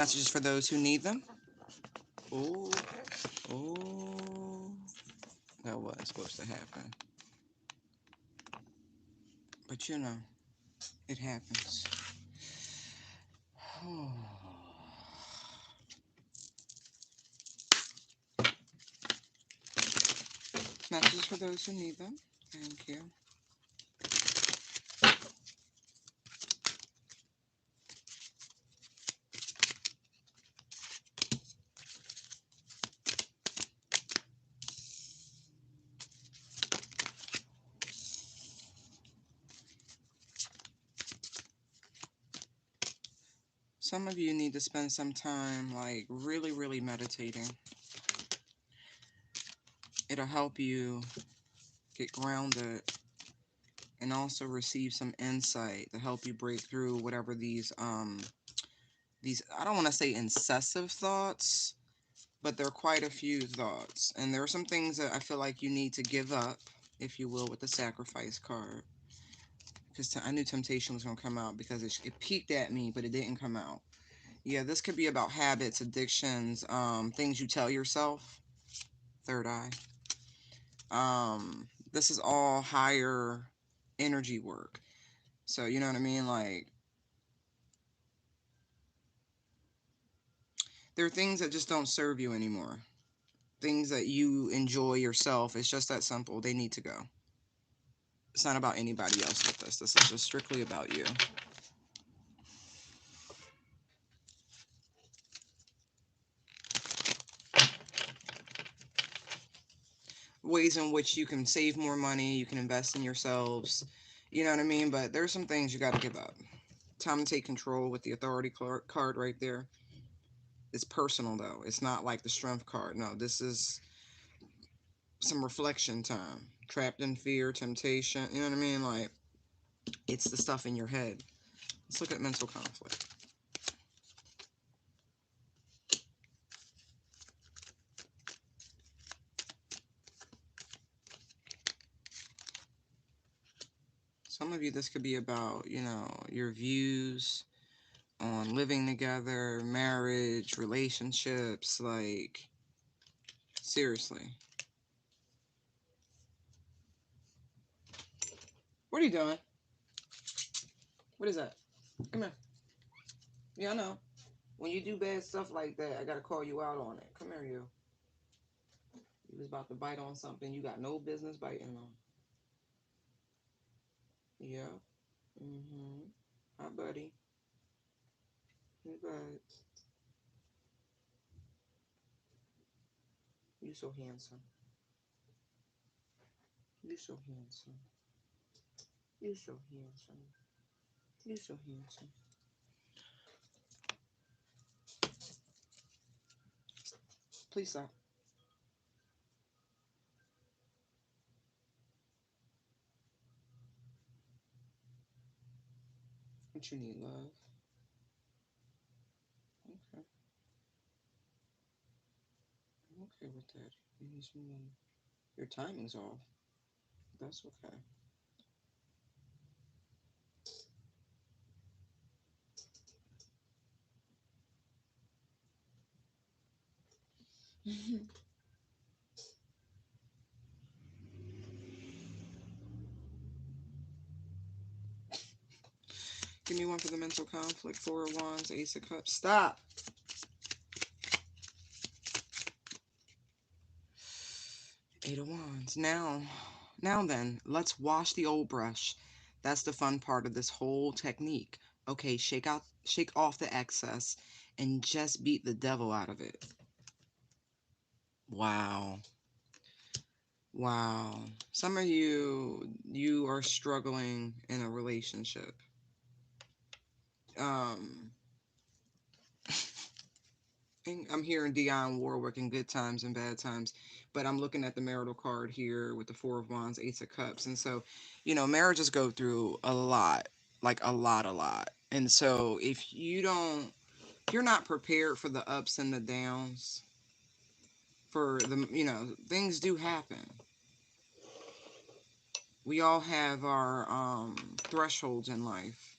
Messages for those who need them. Oh, oh, that wasn't supposed to happen. But you know, it happens. Oh. Messages for those who need them. Thank you. Some of you need to spend some time, like, really, really meditating. It'll help you get grounded and also receive some insight to help you break through whatever these, I don't want to say incessive thoughts, but there are quite a few thoughts. And there are some things that I feel like you need to give up, if you will, with the sacrifice card. Because I knew temptation was going to come out because it peeked at me, but it didn't come out. Yeah, this could be about habits, addictions, things you tell yourself. Third eye. This is all higher energy work. So, you know what I mean? Like, there are things that just don't serve you anymore. Things that you enjoy yourself. It's just that simple. They need to go. It's not about anybody else with this. This is just strictly about you. Ways in which you can save more money, you can invest in yourselves. You know what I mean? But there's some things you got to give up. Time to take control with the authority card right there. It's personal, though. It's not like the strength card. No, this is some reflection time. Trapped in fear, temptation. You know what I mean? Like, it's the stuff in your head. Let's look at mental conflict. Some of you, this could be about, you know, your views on living together, marriage, relationships. Like, seriously. What are you doing? What is that? Come here. Yeah, I know. When you do bad stuff like that, I gotta call you out on it. Come here, you. You was about to bite on something you got no business biting on. Yeah. Mm-hmm. Hi, buddy. Hey, bud. You so handsome. You so handsome. You so handsome. You so handsome. Please stop. What you need, love? Okay. I'm okay with that. You need some love. Your timing's off. That's okay. Give me one for the mental conflict. Four of Wands, Ace of Cups. Stop. Eight of Wands. Now then, let's wash the old brush. That's the fun part of this whole technique. Okay, shake off the excess and just beat the devil out of it. Wow. Wow. Some of you are struggling in a relationship. Um I'm hearing Dionne Warwick in good times and bad times, but I'm looking at the marital card here with the Four of Wands, Ace of Cups. And so, you know, marriages go through a lot, like a lot. And so if you're not prepared for the ups and the downs, for the, you know, things do happen. We all have our thresholds in life.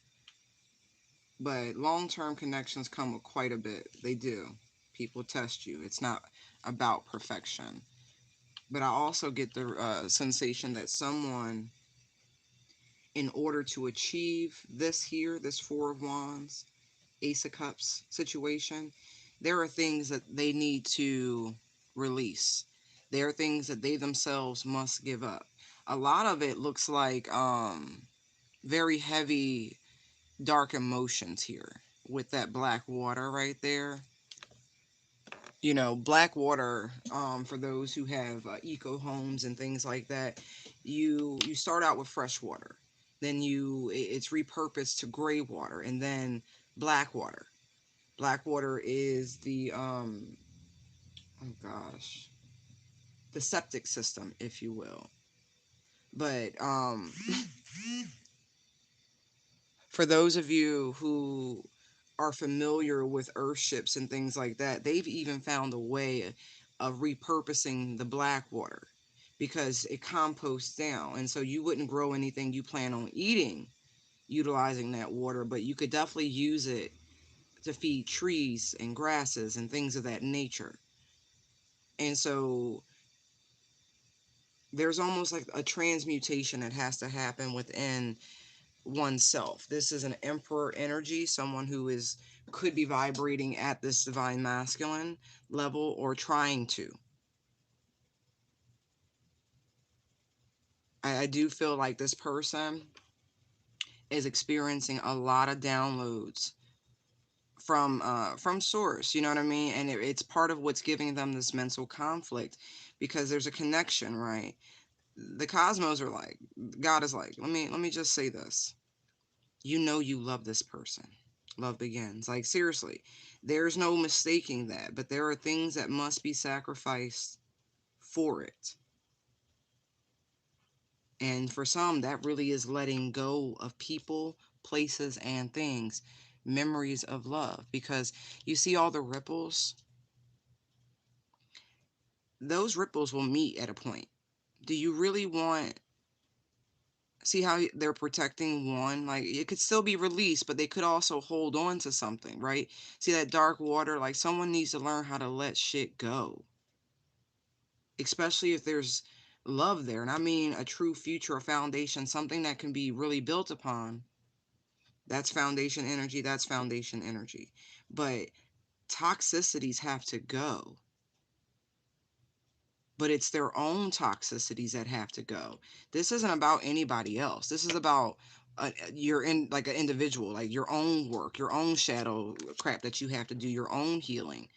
But long-term connections come with quite a bit. They do. People test you. It's not about perfection. But I also get the sensation that someone, in order to achieve this here, this Four of Wands, Ace of Cups situation, there are things that they need to release. There are things that they themselves must give up. A lot of it looks like very heavy, dark emotions here with that black water right there. You know, black water, for those who have eco homes and things like that, you start out with fresh water, then it's repurposed to gray water, and then black water. Black water is the oh gosh, the septic system, if you will. But for those of you who are familiar with earthships and things like that, they've even found a way of repurposing the black water because it composts down. And so you wouldn't grow anything you plan on eating utilizing that water, but you could definitely use it to feed trees and grasses and things of that nature. And so there's almost like a transmutation that has to happen within oneself. This is an emperor energy, someone who is could be vibrating at this divine masculine level or trying to. I do feel like this person is experiencing a lot of downloads from source, you know what I mean? And it's part of what's giving them this mental conflict because there's a connection, right? The cosmos are like, God is like, let me just say this. You know you love this person. Love begins. Like, seriously, there's no mistaking that, but there are things that must be sacrificed for it. And for some, that really is letting go of people, places, and things, memories of love. Because you see all the ripples, those ripples will meet at a point. Do you really want, see how they're protecting one? Like, it could still be released, but they could also hold on to something, right? See that dark water? Like, someone needs to learn how to let shit go, especially if there's love there. And I mean a true future, a foundation, something that can be really built upon. That's foundation energy. That's foundation energy. But toxicities have to go. But it's their own toxicities that have to go. This isn't about anybody else. This is about you're in like an individual, like your own work, your own shadow crap that you have to do, your own healing.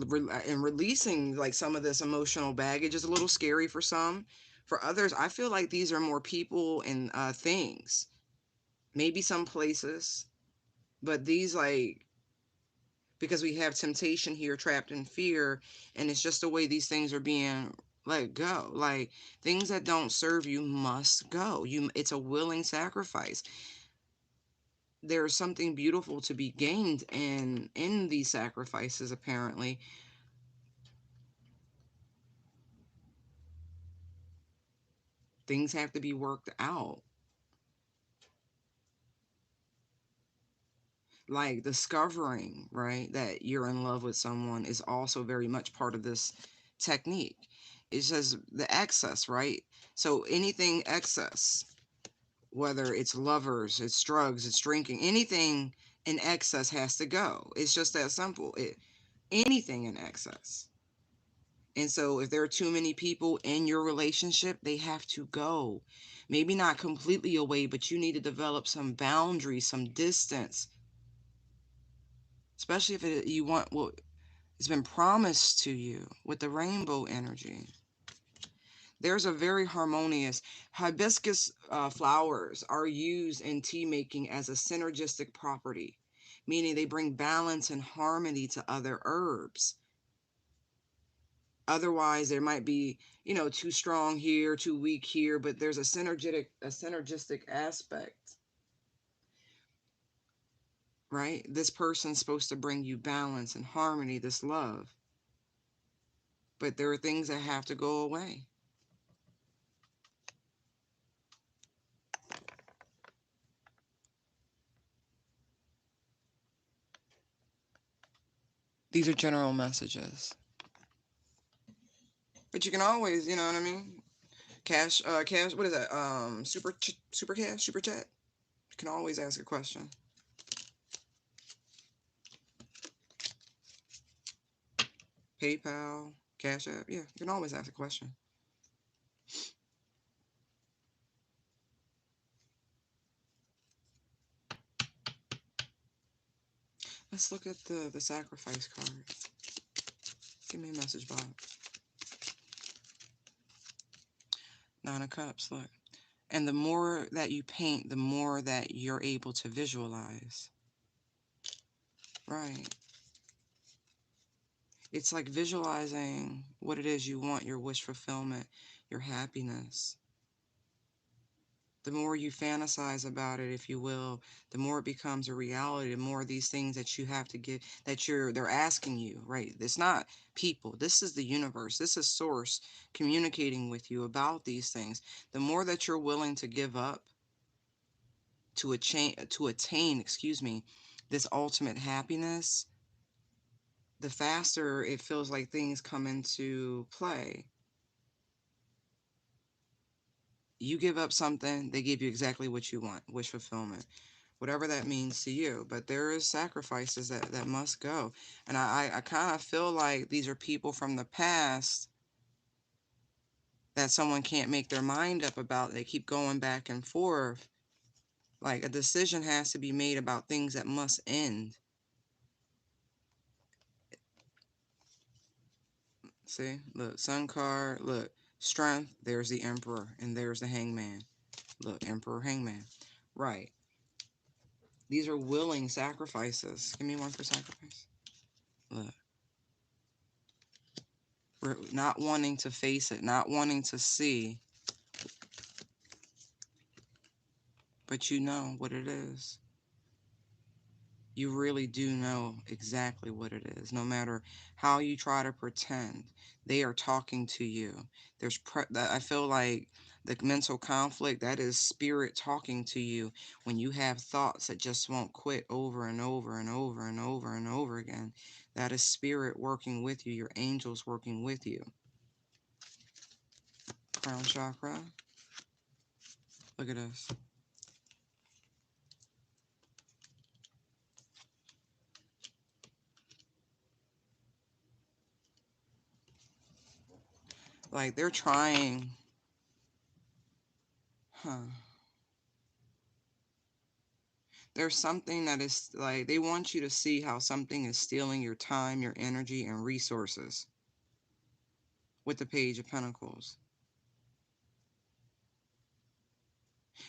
And releasing like some of this emotional baggage is a little scary for some. For others, I feel like these are more people and things, maybe some places, but these like, because we have temptation here, trapped in fear, and it's just the way these things are being let go. Like, things that don't serve you must go. It's a willing sacrifice. There's something beautiful to be gained in these sacrifices, apparently. Things have to be worked out. Like, discovering, right, that you're in love with someone is also very much part of this technique. It's just the excess, right? So anything excess, whether it's lovers, it's drugs, it's drinking, anything in excess has to go. It's just that simple. Anything in excess. And so if there are too many people in your relationship, they have to go. Maybe not completely away, but you need to develop some boundaries, some distance, especially if you want what has been promised to you with the rainbow energy. There's a very harmonious hibiscus flowers are used in tea making as a synergistic property, meaning they bring balance and harmony to other herbs. Otherwise, there might be, too strong here, too weak here, but there's a synergistic aspect, right? This person's supposed to bring you balance and harmony, this love, but there are things that have to go away. These are general messages. But you can always, you know what I mean? Cash, what is that? Super cash, super chat. You can always ask a question. PayPal, Cash App. Yeah, you can always ask a question. Let's look at the sacrifice card. Give me a message, Bob. Nine of Cups, look. And the more that you paint, the more that you're able to visualize. Right. It's like visualizing what it is you want, your wish fulfillment, your happiness. The more you fantasize about it, if you will, the more it becomes a reality, the more these things that you have to get, they're asking you, right? It's not people. This is the universe. This is source communicating with you about these things. The more that you're willing to give up to attain, this ultimate happiness, the faster it feels like things come into play. You give up something, they give you exactly what you want, wish fulfillment, whatever that means to you. But there is sacrifices that must go. And I kind of feel like these are people from the past that someone can't make their mind up about. They keep going back and forth. Like a decision has to be made about things that must end. See, look, Sun card, look, Strength, there's the Emperor, and there's the Hangman. Look, Emperor, Hangman. Right. These are willing sacrifices. Give me one for sacrifice. Look. We're not wanting to face it, not wanting to see. But you know what it is. You really do know exactly what it is. No matter how you try to pretend, they are talking to you. I feel like the mental conflict, that is spirit talking to you when you have thoughts that just won't quit over and over and over and over and over again. That is spirit working with you, your angels working with you. Crown chakra. Look at this. Like they're trying, there's something that is like, they want you to see how something is stealing your time, your energy, and resources with the Page of Pentacles.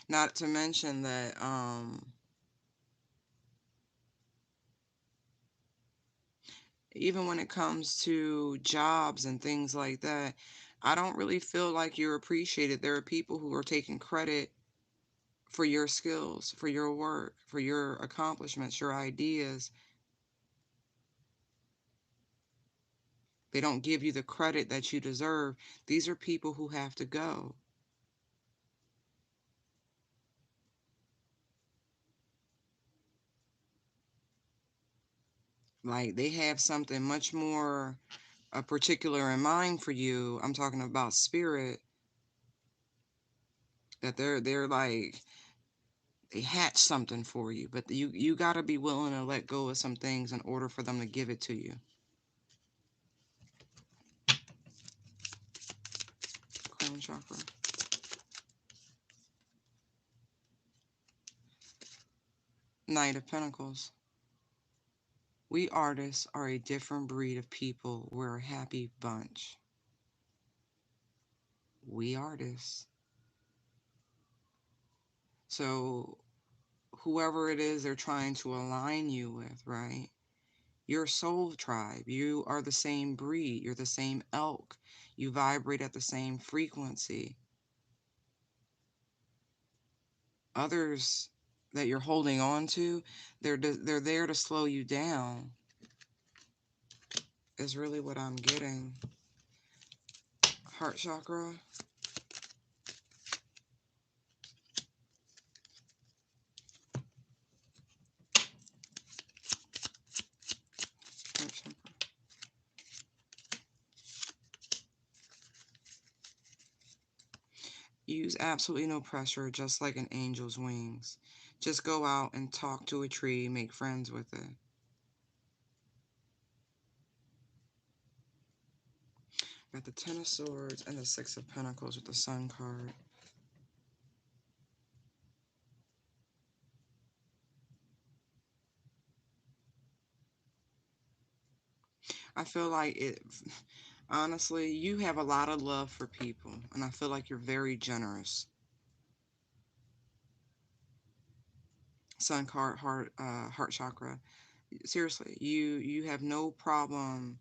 Not to mention that, even when it comes to jobs and things like that, I don't really feel like you're appreciated. There are people who are taking credit for your skills, for your work, for your accomplishments, your ideas. They don't give you the credit that you deserve. These are people who have to go. Like they have something much more particular in mind for you. I'm talking about spirit. That they're like, they hatch something for you, but you got to be willing to let go of some things in order for them to give it to you. Crown chakra. Knight of Pentacles. We artists are a different breed of people. We're a happy bunch. We artists. So whoever it is they're trying to align you with, right? Your soul tribe. You are the same breed. You're the same elk. You vibrate at the same frequency. Others that you're holding on to, they're there to slow you down, is really what I'm getting. Heart chakra. Heart chakra. Use absolutely no pressure, just like an angel's wings. Just go out and talk to a tree, make friends with it. Got the Ten of Swords and the Six of Pentacles with the Sun card. I feel like it, honestly, you have a lot of love for people, and I feel like you're very generous. Sun card, heart chakra. Seriously, you have no problem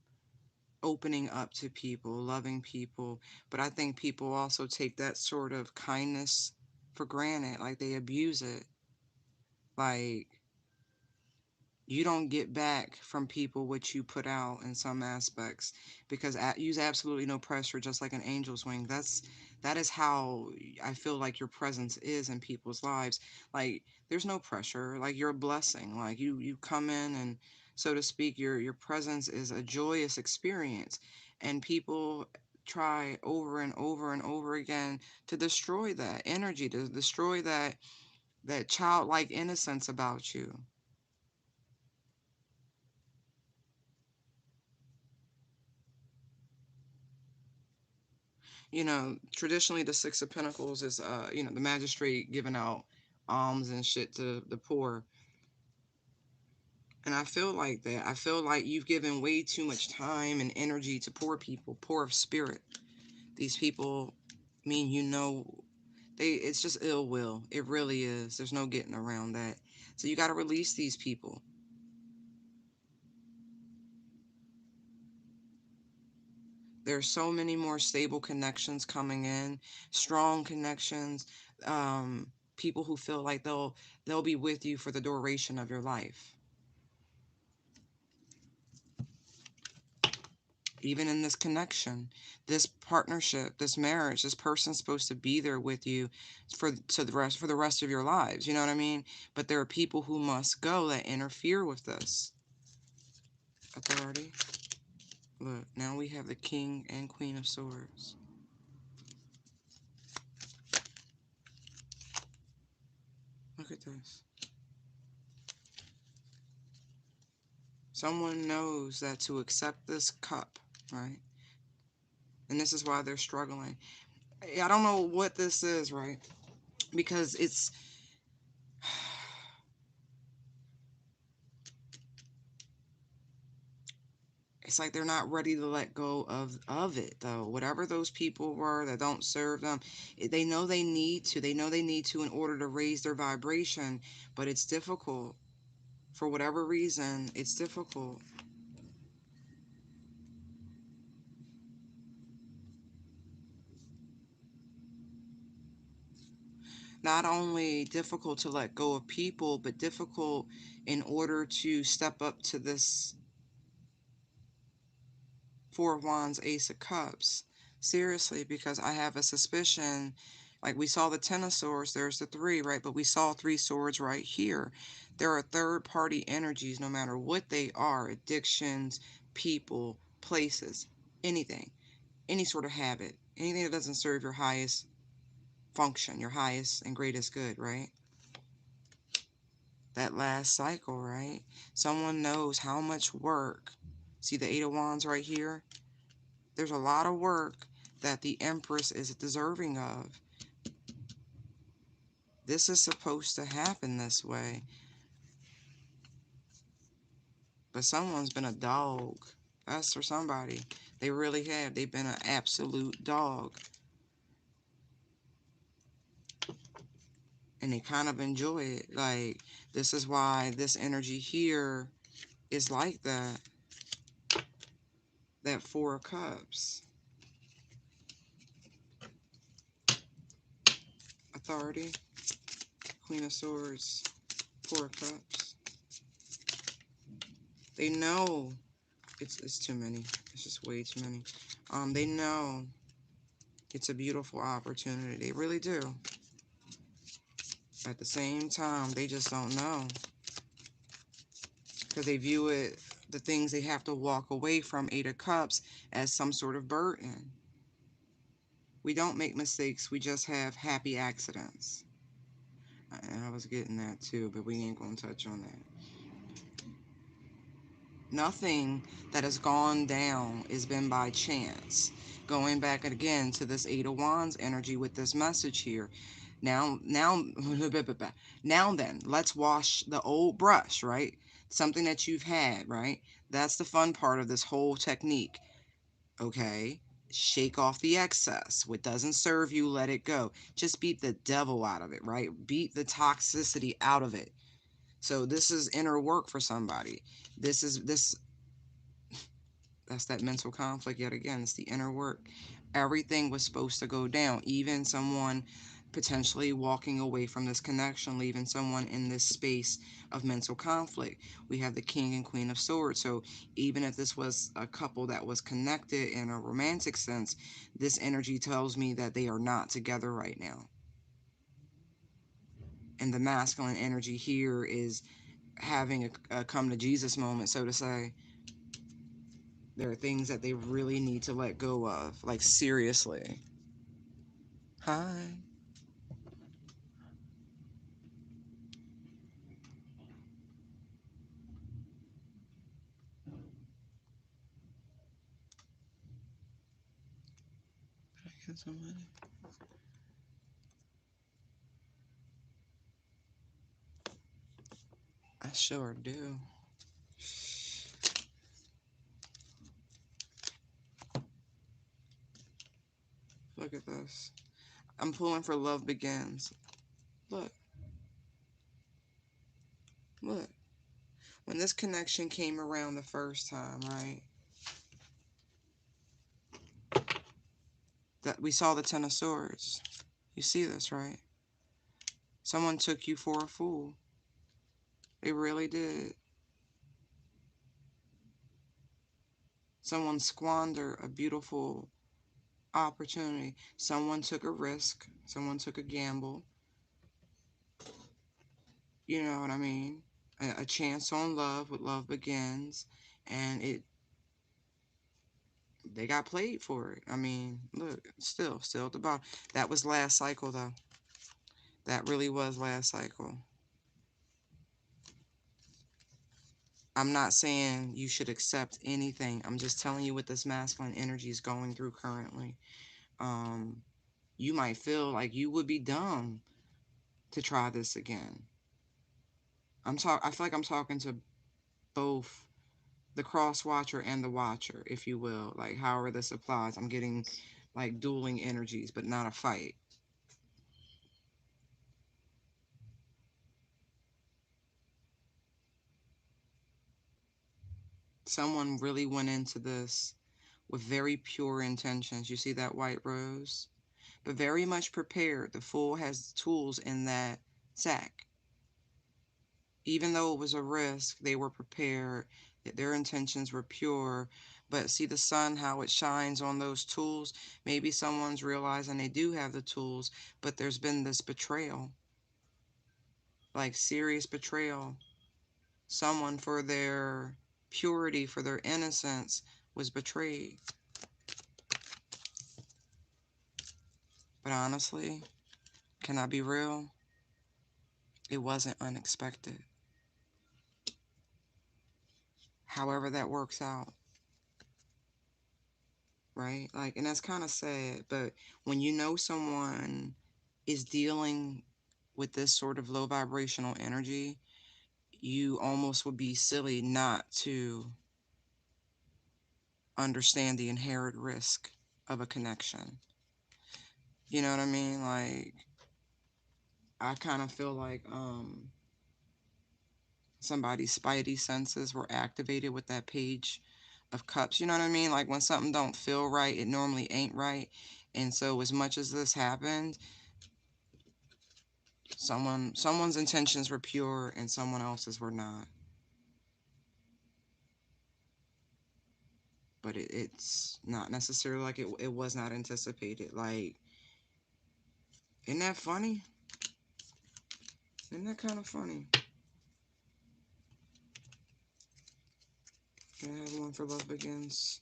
opening up to people, loving people, but I think people also take that sort of kindness for granted, like they abuse it. Like, you don't get back from people what you put out in some aspects, because use absolutely no pressure, just like an angel's wing. That is how I feel like your presence is in people's lives. Like, there's no pressure, like you're a blessing. Like, you come in, and so to speak, your presence is a joyous experience, and people try over and over and over again to destroy that energy, to destroy that childlike innocence about you. Traditionally the Six of Pentacles is, the magistrate giving out alms and shit to the poor. And I feel like that. I feel like you've given way too much time and energy to poor people, poor of spirit. These people, mean, it's just ill will. It really is. There's no getting around that. So you got to release these people. There's so many more stable connections coming in, strong connections, people who feel like they'll be with you for the duration of your life. Even in this connection, this partnership, this marriage, this person's supposed to be there with you for the rest of your lives. You know what I mean? But there are people who must go that interfere with this. Authority. Look, now we have the King and Queen of Swords. Look at this. Someone knows that to accept this cup, right? And this is why they're struggling. I don't know what this is, right? Because it's like they're not ready to let go of it, though. Whatever those people were that don't serve them, they know they need to. They know they need to in order to raise their vibration, but it's difficult. For whatever reason, it's difficult. Not only difficult to let go of people, but difficult in order to step up to this Four of Wands, Ace of Cups. Seriously, because I have a suspicion, like we saw the Ten of Swords, there's the three, right? But we saw three swords right here. There are third party energies, no matter what they are, addictions, people, places, anything, any sort of habit, anything that doesn't serve your highest function, your highest and greatest good, right? That last cycle, right? Someone knows how much work. See the Eight of Wands right here? There's a lot of work that the Empress is deserving of. This is supposed to happen this way. But someone's been a dog. That's for somebody. They really have. They've been an absolute dog. And they kind of enjoy it. Like, this is why this energy here is like that. That Four of Cups. Authority. Queen of Swords. Four of Cups. They know it's too many. It's just way too many. They know it's a beautiful opportunity. They really do. At the same time, they just don't know. Because they view it, the things they have to walk away from, Eight of Cups, as some sort of burden. We don't make mistakes. We just have happy accidents. And I was getting that too, but we ain't going to touch on that. Nothing that has gone down has been by chance. Going back again to this Eight of Wands energy with this message here. Now, now then, let's wash the old brush, right? Something that you've had, right? That's the fun part of this whole technique, okay? Shake off the excess. What doesn't serve you, let it go. Just beat the devil out of it, right? Beat the toxicity out of it. So this is inner work for somebody. That's that mental conflict yet again. It's the inner work. Everything was supposed to go down. Even someone potentially walking away from this connection, leaving someone in this space of mental conflict. We have the King and Queen of Swords. So even if this was a couple that was connected in a romantic sense, this energy tells me that they are not together right now. And the masculine energy here is having a come to Jesus moment, so to say. There are things that they really need to let go of. Like, seriously. Hi. Can I get some money? I sure do. Look at this. I'm pulling for Love Begins. Look. Look. When this connection came around the first time, right? That we saw the Ten of Swords. You see this, right? Someone took you for a fool. They really did. Someone squandered a beautiful opportunity. Someone took a risk. Someone took a gamble. You know what I mean? A chance on love with Love Begins, and they got played for it. I mean, look, still at the bottom. That was last cycle, though. That really was last cycle. I'm not saying you should accept anything. I'm just telling you what this masculine energy is going through currently. You might feel like you would be dumb to try this again. I feel like I'm talking to both the cross watcher and the watcher, if you will. Like, however this applies. I'm getting like dueling energies, but not a fight. Someone really went into this with very pure intentions. You see that white rose? But very much prepared. The Fool has tools in that sack. Even though it was a risk, they were prepared. Their intentions were pure. But see the sun, how it shines on those tools? Maybe someone's realizing they do have the tools, but there's been this betrayal. Like serious betrayal. Someone, for their purity, for their innocence, was betrayed. But honestly, can I be real? It wasn't unexpected. However that works out, right? Like, and that's kind of sad, but when you know someone is dealing with this sort of low vibrational energy, you almost would be silly not to understand the inherent risk of a connection. You know what I mean? Like, I kind of feel like somebody's spidey senses were activated with that Page of Cups. You know what I mean? Like, when something don't feel right, it normally ain't right. And so as much as this happened, someone's intentions were pure and someone else's were not. But it's not necessarily like it was not anticipated. Like, isn't that funny? Isn't that kind of funny? Can I have one for Love Begins?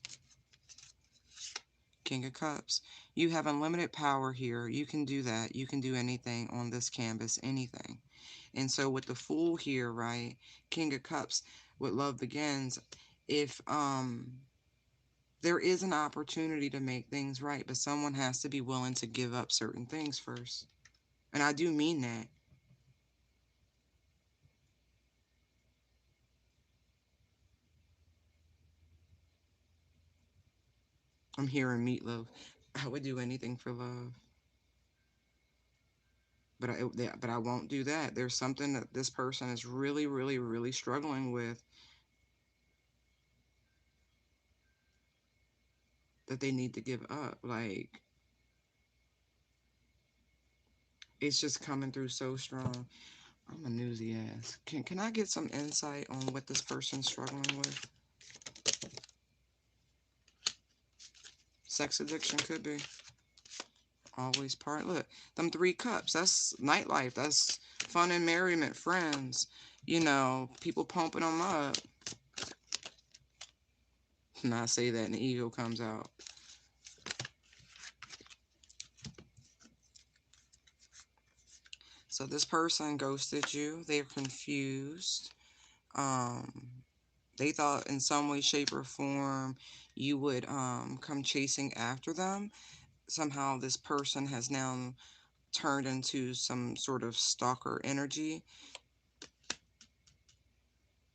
King of Cups. You have unlimited power here. You can do that. You can do anything on this canvas, anything. And so with the Fool here, right, King of Cups, with love begins, if there is an opportunity to make things right, but someone has to be willing to give up certain things first. And I do mean that. I'm hearing Meatloaf. I would do anything for love. But I won't do that. There's something that this person is really, really, really struggling with that they need to give up. Like, it's just coming through so strong. I'm a newsy ass. Can I get some insight on what this person's struggling with? Sex addiction could be. Always part. Look, them 3 cups. That's nightlife. That's fun and merriment, friends. You know, people pumping them up. And I say that and the ego comes out. So this person ghosted you. They're confused. Um, they thought in some way, shape, or form you would come chasing after them. Somehow this person has now turned into some sort of stalker energy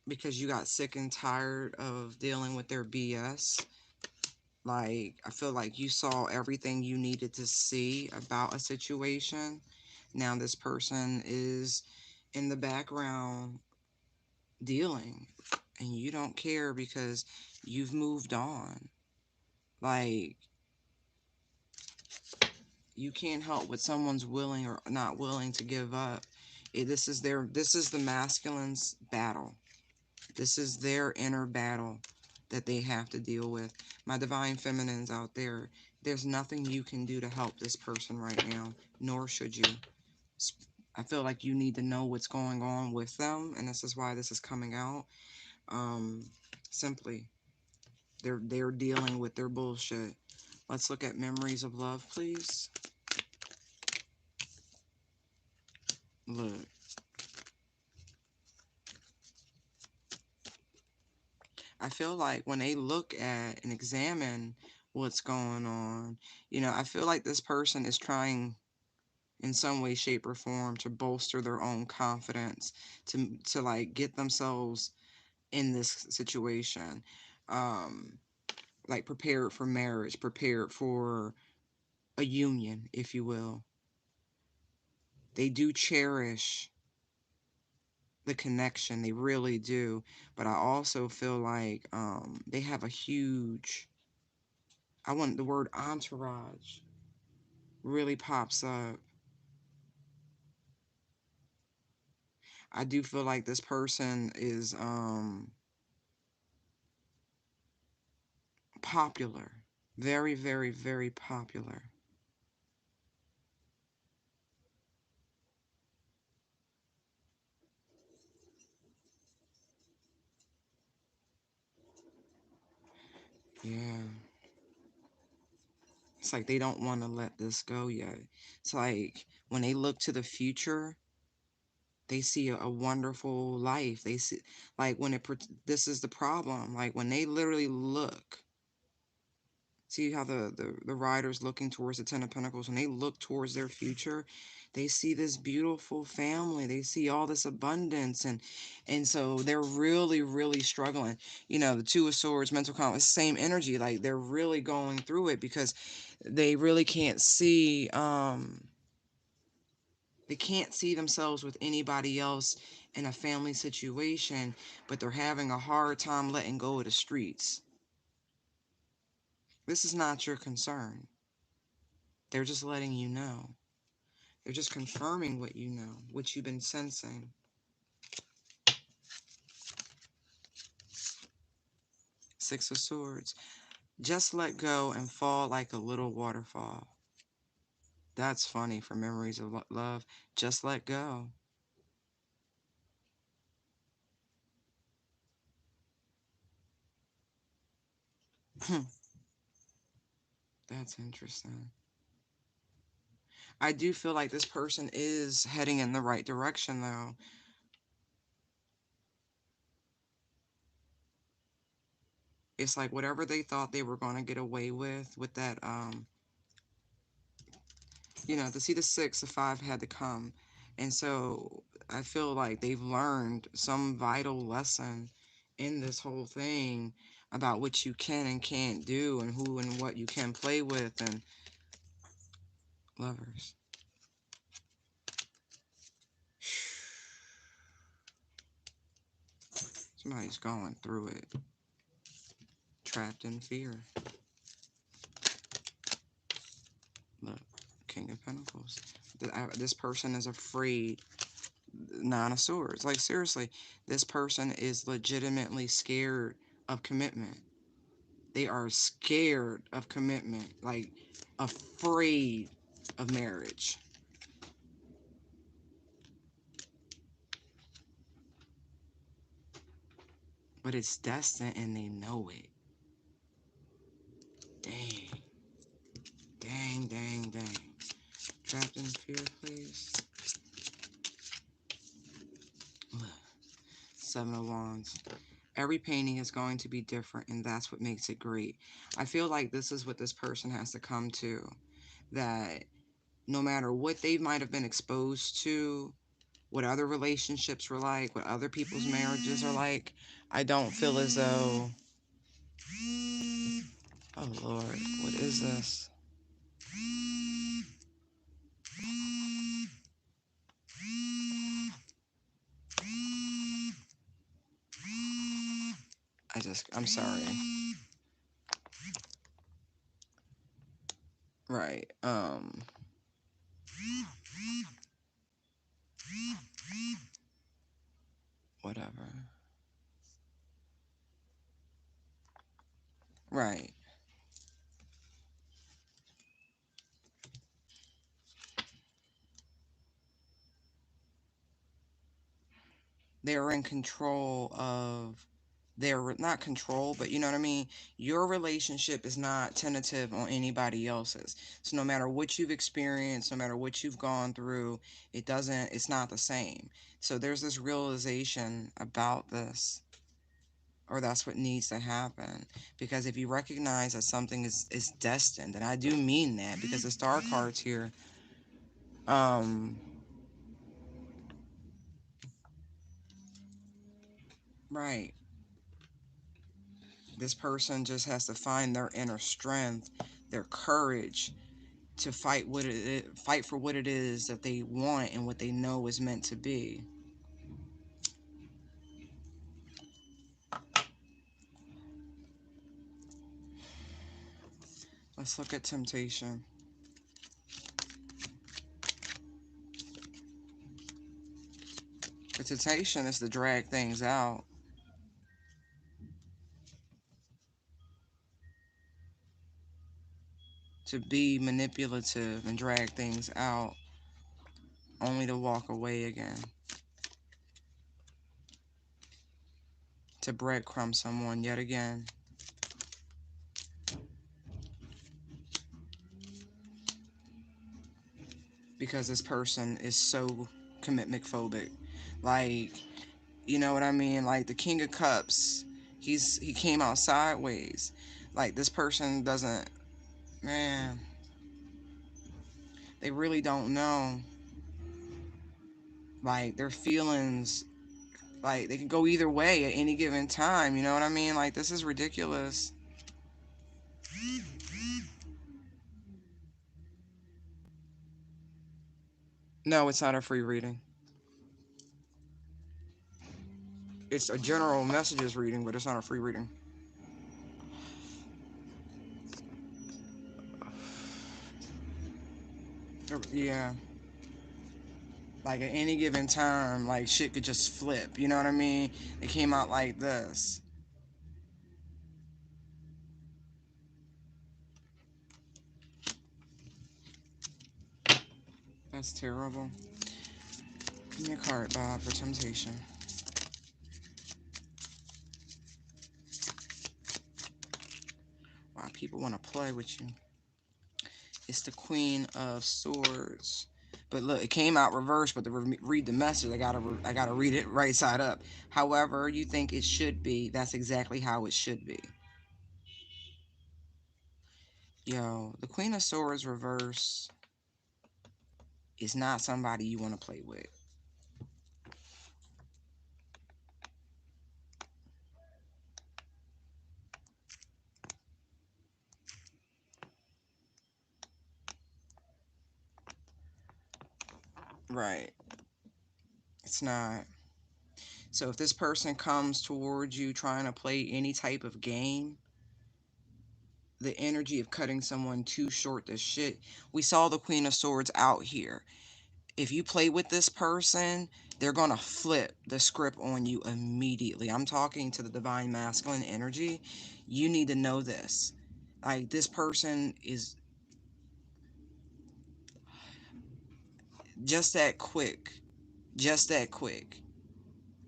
because you got sick and tired of dealing with their BS. Like, I feel like you saw everything you needed to see about a situation. Now this person is in the background dealing, and you don't care because you've moved on. Like, you can't help what someone's willing or not willing to give up. This is the masculine's battle. This is their inner battle that they have to deal with. My divine feminines out there, there's nothing you can do to help this person right now, nor should you. I feel like you need to know what's going on with them, and this is why this is coming out. Um, Simply, they're dealing with their bullshit. Let's look at memories of love, please. Look, I feel like when they look at and examine what's going on, I feel like this person is trying in some way, shape, or form to bolster their own confidence, to like get themselves in this situation. Um, like prepared for marriage, prepared for a union, if you will. They do cherish the connection, they really do. But I also feel like they have a huge, I want the word entourage really pops up. I do feel like this person is popular. Very, very, very popular. Yeah. It's like they don't want to let this go yet. It's like when they look to the future, they see a wonderful life. They see, like, this is the problem. Like when they literally look, see how the rider's looking towards the Ten of Pentacles, when they look towards their future, they see this beautiful family. They see all this abundance, and so they're really, really struggling. The Two of Swords, mental conflict, same energy. Like they're really going through it because they really can't see they can't see themselves with anybody else in a family situation, but they're having a hard time letting go of the streets. This is not your concern. They're just letting you know. They're just confirming what you know, what you've been sensing. Six of Swords. Just let go and fall like a little waterfall. That's funny for memories of love. Just let go. That's interesting. I do feel like this person is heading in the right direction, though. It's like whatever they thought they were going to get away with that, you know, to see the 6, the 5 had to come. And so I feel like they've learned some vital lesson in this whole thing about what you can and can't do and who and what you can play with. And Lovers. Somebody's going through it. Trapped in fear. Look, King of Pentacles. This person is afraid. Nine of Swords. Like, seriously, this person is legitimately scared of commitment. They are scared of commitment. Like, afraid of marriage. But it's destined and they know it. Dang. Dang, dang, dang. Trapped in fear, please. Look. 7 of Wands. Every painting is going to be different, and that's what makes it great. I feel like this is what this person has to come to. That no matter what they might have been exposed to, what other relationships were like, what other people's marriages are like, I don't feel as though... Oh, Lord. What is this? I'm sorry. Right. Whatever. Right. They're in control of... They're not control, but you know what I mean? Your relationship is not tentative on anybody else's. So no matter what you've experienced, no matter what you've gone through, it's not the same. So there's this realization about this, or that's what needs to happen. Because if you recognize that something is destined, and I do mean that, because the star cards here, right. This person just has to find their inner strength, their courage, to fight for what it is that they want and what they know is meant to be. Let's look at temptation. The temptation is to drag things out. To be manipulative and drag things out, only to walk away again. To breadcrumb someone yet again. Because this person is so commitment phobic. Like, you know what I mean? Like the King of Cups, he came out sideways. Like, this person doesn't... Man, they really don't know. Like, their feelings, like, they can go either way at any given time. You know what I mean? Like, this is ridiculous. No, it's not a free reading. It's a general messages reading, but it's not a free reading. Yeah. Like, at any given time, like, shit could just flip. You know what I mean? It came out like this. That's terrible. Give me a card, Bob, for temptation. Wow, people want to play with you. It's the Queen of Swords. But look, it came out reversed, but to read the message, I gotta read it right side up. However you think it should be, that's exactly how it should be. Yo, the Queen of Swords reverse is not somebody you want to play with. Right. It's not. So if this person comes towards you trying to play any type of game, the energy of cutting someone too short to shit. We saw the Queen of Swords out here. If you play with this person, they're going to flip the script on you immediately. I'm talking to the divine masculine energy. You need to know this. Like, this person is just that quick. Just that quick.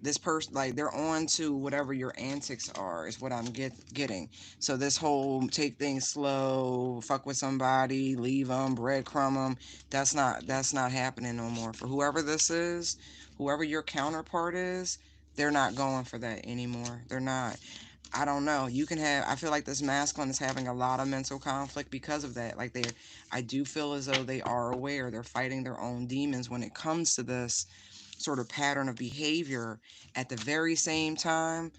This person, like, they're on to whatever your antics are, is what I'm getting. So this whole take things slow, fuck with somebody, leave them, breadcrumb them, that's not happening no more. For whoever this is, whoever your counterpart is, they're not going for that anymore. They're not. I don't know. You can have, I feel like this masculine is having a lot of mental conflict because of that. Like, I do feel as though they are aware. They're fighting their own demons when it comes to this sort of pattern of behavior. At the very same time,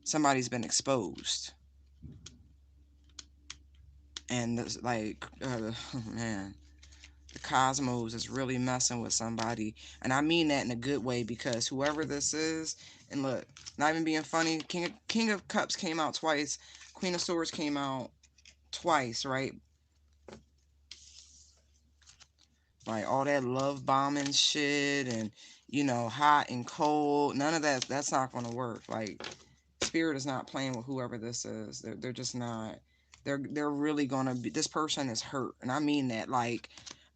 somebody's been exposed. And this, like, man, the cosmos is really messing with somebody. And I mean that in a good way, because whoever this is, and look, not even being funny, King of Cups came out twice. Queen of Swords came out twice, right? Like, all that love bombing shit and, hot and cold. None of that's not going to work. Like, Spirit is not playing with whoever this is. They're just not. They're really going to be, this person is hurt. And I mean that, like,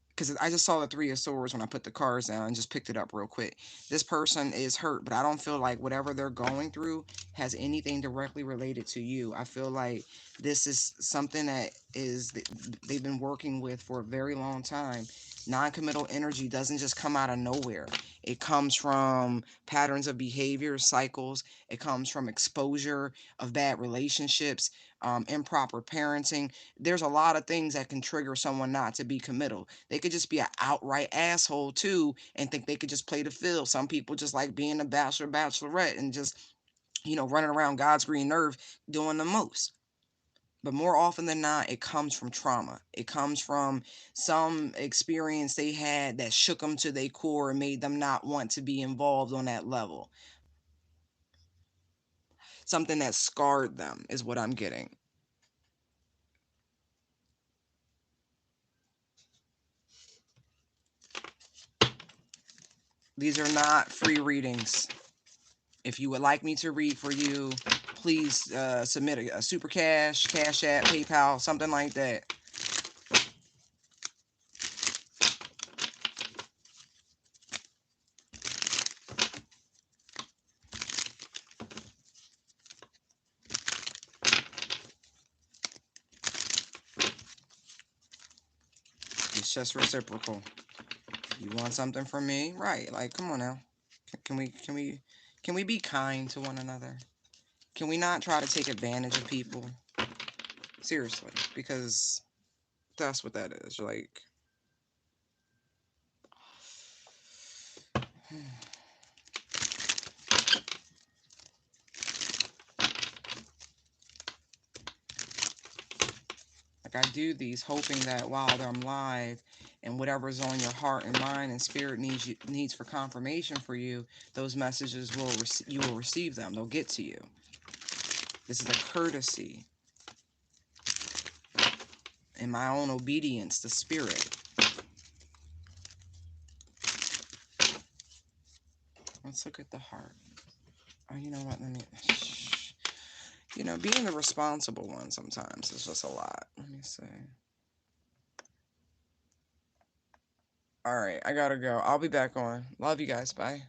because I just saw the Three of Swords when I put the cards down and just picked it up real quick. This person is hurt, but I don't feel like whatever they're going through has anything directly related to you. I feel like this is something that they've been working with for a very long time. Non-committal energy doesn't just come out of nowhere. It comes from patterns of behavior, cycles. It comes from exposure of bad relationships, improper parenting. There's a lot of things that can trigger someone not to be committal. They could just be an outright asshole too and think they could just play the field. Some people just like being a bachelor, bachelorette, and just, running around God's green earth doing the most. But more often than not, it comes from trauma. It comes from some experience they had that shook them to their core and made them not want to be involved on that level. Something that scarred them is what I'm getting. These are not free readings. If you would like me to read for you, please submit a super cash app, PayPal, something like that. It's just reciprocal. You want something from me, right? Like, come on now. Can we be kind to one another? Can we not try to take advantage of people? Seriously, because that's what that is. Like, I do these hoping that while I'm live and whatever's on your heart and mind and spirit needs for confirmation for you, those messages you will receive them. They'll get to you. This is a courtesy in my own obedience to spirit. Let's look at the heart. Oh, you know what? Being the responsible one sometimes is just a lot. Let me see. All right, I gotta go. I'll be back on. Love you guys. Bye.